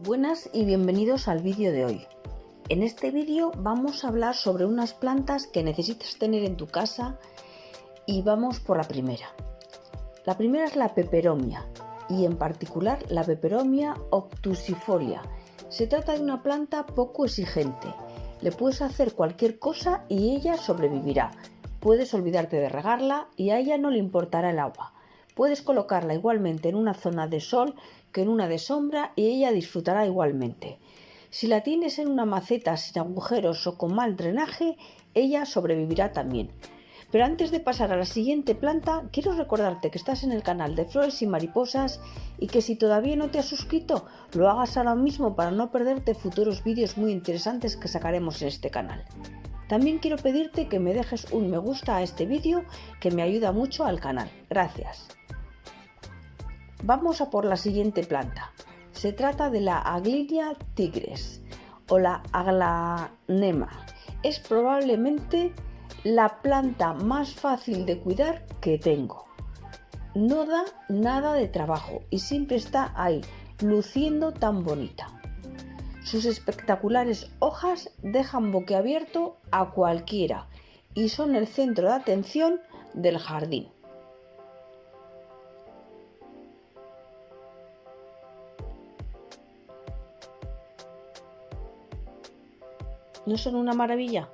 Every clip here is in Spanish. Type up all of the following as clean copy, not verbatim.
Buenas y bienvenidos al vídeo de hoy. En este vídeo vamos a hablar sobre unas plantas que necesitas tener en tu casa y vamos por la primera. La primera es la peperomia y en particular la peperomia obtusifolia. Se trata de una planta poco exigente. Le puedes hacer cualquier cosa y ella sobrevivirá. Puedes olvidarte de regarla y a ella no le importará el agua. Puedes colocarla igualmente en una zona de sol que en una de sombra y ella disfrutará igualmente. Si la tienes en una maceta sin agujeros o con mal drenaje, ella sobrevivirá también. Pero antes de pasar a la siguiente planta, quiero recordarte que estás en el canal de Flores y Mariposas y que si todavía no te has suscrito, lo hagas ahora mismo para no perderte futuros vídeos muy interesantes que sacaremos en este canal. También quiero pedirte que me dejes un me gusta a este vídeo, que me ayuda mucho al canal. Gracias. Vamos a por la siguiente planta. Se trata de la Aglaia tigres o la aglaonema. Es probablemente la planta más fácil de cuidar que tengo. No da nada de trabajo y siempre está ahí, luciendo tan bonita. Sus espectaculares hojas dejan boquiabierto a cualquiera y son el centro de atención del jardín. ¿No son una maravilla?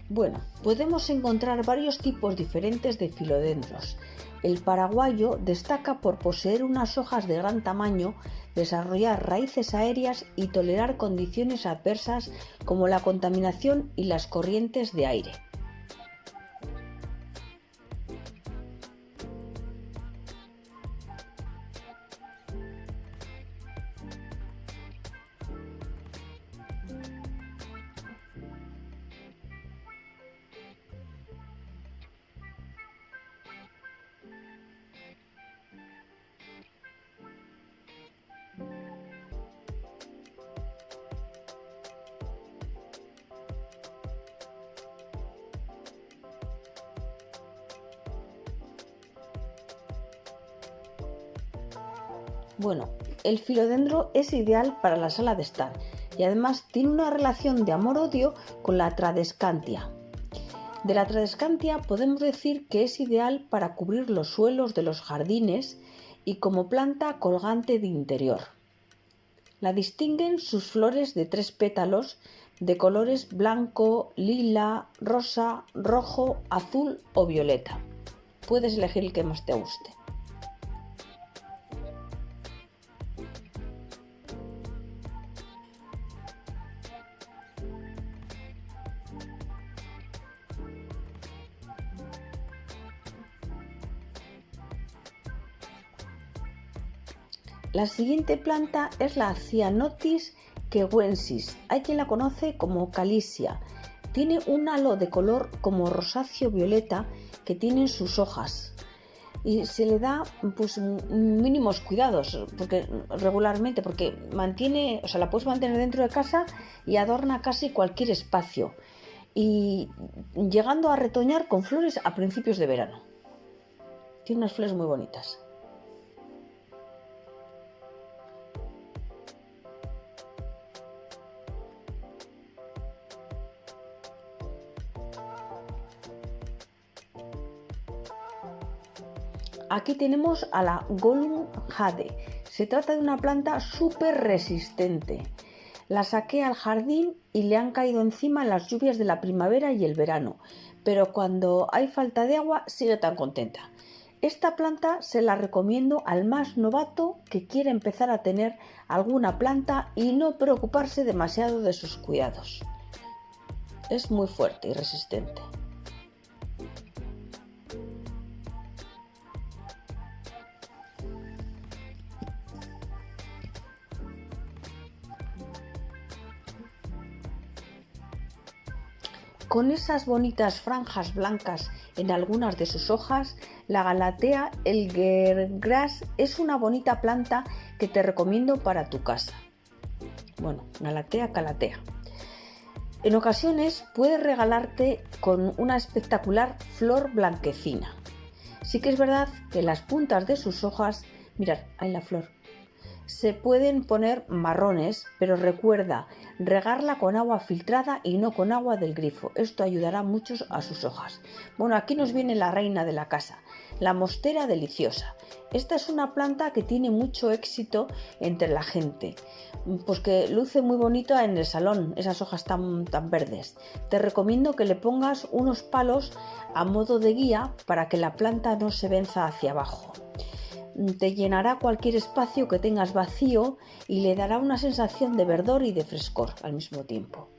Bueno, podemos encontrar varios tipos diferentes de filodendros. El paraguayo destaca por poseer unas hojas de gran tamaño, desarrollar raíces aéreas y tolerar condiciones adversas como la contaminación y las corrientes de aire. Bueno, el filodendro es ideal para la sala de estar y además tiene una relación de amor-odio con la tradescantia. De la tradescantia podemos decir que es ideal para cubrir los suelos de los jardines y como planta colgante de interior. La distinguen sus flores de 3 pétalos de colores blanco, lila, rosa, rojo, azul o violeta. Puedes elegir el que más te guste. La siguiente planta es la Cyanotis quehuensis. Hay quien la conoce como calisia. Tiene un halo de color como rosáceo violeta que tienen sus hojas y se le da mínimos cuidados regularmente porque la puedes mantener dentro de casa y adorna casi cualquier espacio y llegando a retoñar con flores a principios de verano. Tiene unas flores muy bonitas. Aquí tenemos a la Gollum Jade. Se trata de una planta súper resistente. La saqué al jardín y le han caído encima las lluvias de la primavera y el verano, pero cuando hay falta de agua sigue tan contenta. Esta planta se la recomiendo al más novato que quiere empezar a tener alguna planta y no preocuparse demasiado de sus cuidados. Es muy fuerte y resistente. con esas bonitas franjas blancas en algunas de sus hojas. La Galatea Elgergrass es una bonita planta que te recomiendo para tu casa. Bueno, Galatea calatea. En ocasiones puedes regalarte con una espectacular flor blanquecina. Sí que es verdad que las puntas de sus hojas, mirad, ahí la flor, se pueden poner marrones, pero recuerda regarla con agua filtrada y no con agua del grifo. Esto ayudará mucho a sus hojas. Bueno, aquí nos viene la reina de la casa, la mostera deliciosa. Esta es una planta que tiene mucho éxito entre la gente, pues que luce muy bonita en el salón, esas hojas tan verdes. Te recomiendo que le pongas unos palos a modo de guía para que la planta no se venza hacia abajo. Te llenará cualquier espacio que tengas vacío y le dará una sensación de verdor y de frescor al mismo tiempo.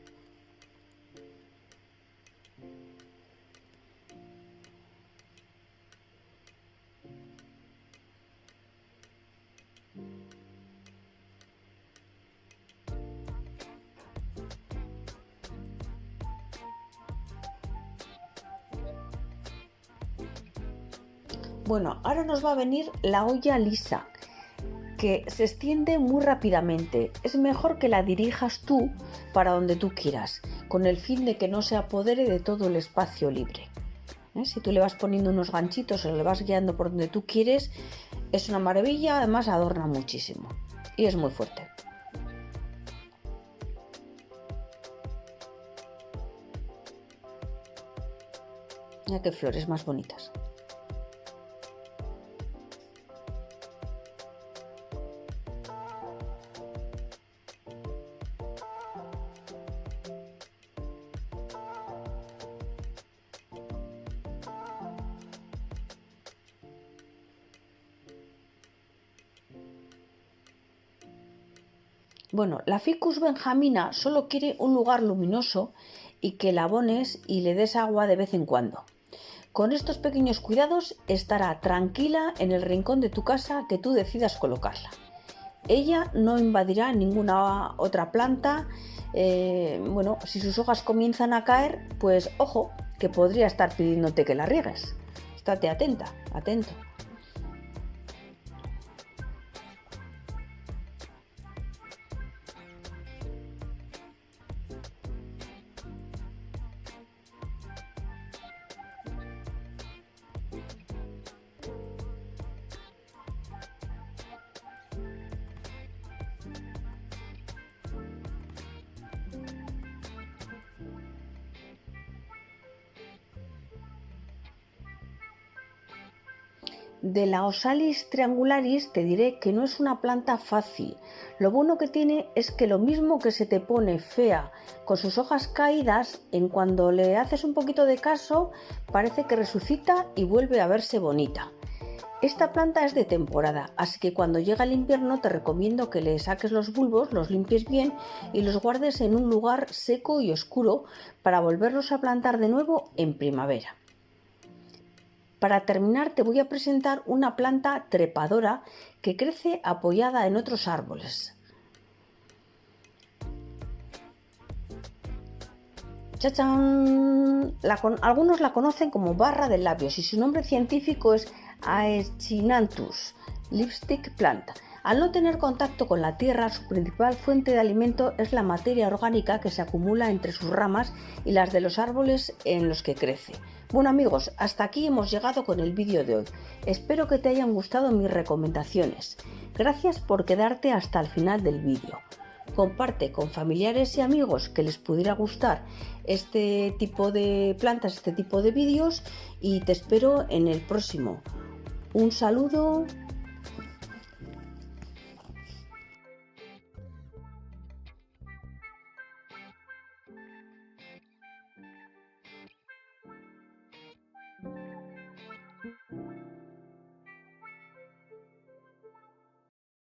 Bueno, ahora nos va a venir la olla lisa, que se extiende muy rápidamente. Es mejor que la dirijas tú para donde tú quieras, con el fin de que no se apodere de todo el espacio libre. Si tú le vas poniendo unos ganchitos o le vas guiando por donde tú quieres, es una maravilla, además adorna muchísimo y es muy fuerte. Mira qué flores más bonitas. Bueno, la Ficus benjamina solo quiere un lugar luminoso y que la abones y le des agua de vez en cuando. Con estos pequeños cuidados estará tranquila en el rincón de tu casa que tú decidas colocarla. Ella no invadirá ninguna otra planta. Bueno, si sus hojas comienzan a caer, pues ojo, que podría estar pidiéndote que la riegues. Estate atenta, atento. De la Osalis triangularis te diré que no es una planta fácil. Lo bueno que tiene es que lo mismo que se te pone fea con sus hojas caídas, en cuando le haces un poquito de caso, parece que resucita y vuelve a verse bonita. Esta planta es de temporada, así que cuando llega el invierno te recomiendo que le saques los bulbos, los limpies bien y los guardes en un lugar seco y oscuro para volverlos a plantar de nuevo en primavera. Para terminar te voy a presentar una planta trepadora que crece apoyada en otros árboles. ¡Chachán! Algunos la conocen como barra de labios y su nombre científico es Aeschynanthus lipstick plant. Al no tener contacto con la tierra, su principal fuente de alimento es la materia orgánica que se acumula entre sus ramas y las de los árboles en los que crece. Bueno amigos, hasta aquí hemos llegado con el vídeo de hoy. Espero que te hayan gustado mis recomendaciones. Gracias por quedarte hasta el final del vídeo. Comparte con familiares y amigos que les pudiera gustar este tipo de plantas, este tipo de vídeos, y te espero en el próximo. Un saludo.